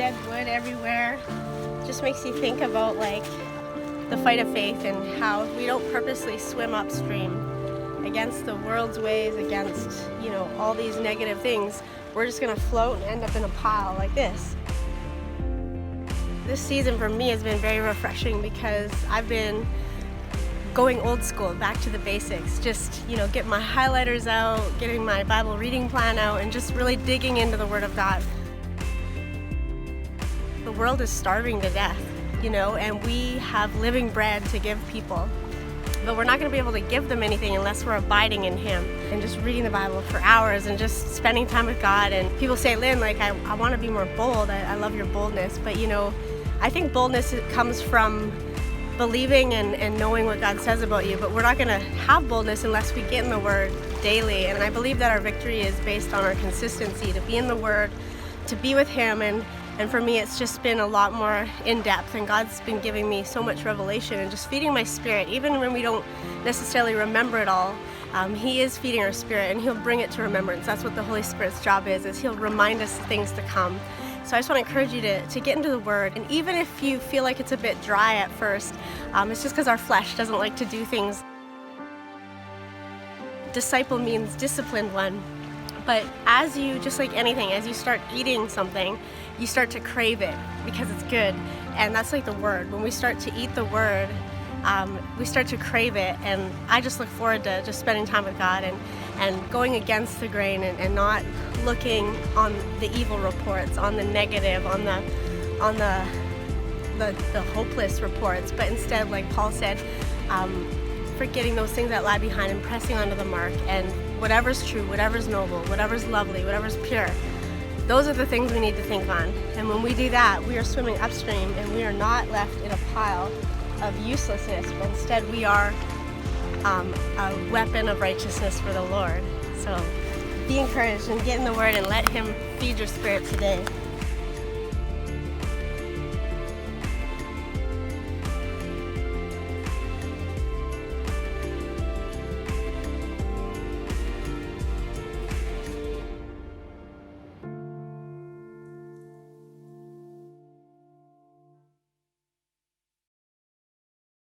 dead wood everywhere. Just makes you think about like the fight of faith and how if we don't purposely swim upstream against the world's ways, against, you know, all these negative things, we're just gonna float and end up in a pile like this. This season for me has been very refreshing because I've been going old school, back to the basics, just, you know, get my highlighters out, getting my Bible reading plan out, and just really digging into the Word of God. The world is starving to death, you know, and we have living bread to give people. But we're not going to be able to give them anything unless we're abiding in Him and just reading the Bible for hours and just spending time with God. And people say, Lynn, like, I want to be more bold. I love your boldness. But, you know, I think boldness comes from believing and knowing what God says about you. But we're not going to have boldness unless we get in the Word daily. And I believe that our victory is based on our consistency, to be in the Word, to be with Him. And for me, it's just been a lot more in-depth, and God's been giving me so much revelation and just feeding my spirit. Even when we don't necessarily remember it all, He is feeding our spirit, and He'll bring it to remembrance. That's what the Holy Spirit's job is He'll remind us of things to come. So I just want to encourage you to get into the Word. And even if you feel like it's a bit dry at first, it's just because our flesh doesn't like to do things. Disciple means disciplined one. But as you, just like anything, as you start eating something, you start to crave it because it's good. And that's like the Word. When we start to eat the Word, we start to crave it. And I just look forward to just spending time with God and going against the grain and not looking on the evil reports, on the negative, on the hopeless reports, but instead, like Paul said, forgetting those things that lie behind and pressing onto the mark, and whatever's true, whatever's noble, whatever's lovely, whatever's pure, those are the things we need to think on. And when we do that, we are swimming upstream and we are not left in a pile of uselessness, but instead we are a weapon of righteousness for the Lord. So be encouraged and get in the Word and let Him feed your spirit today.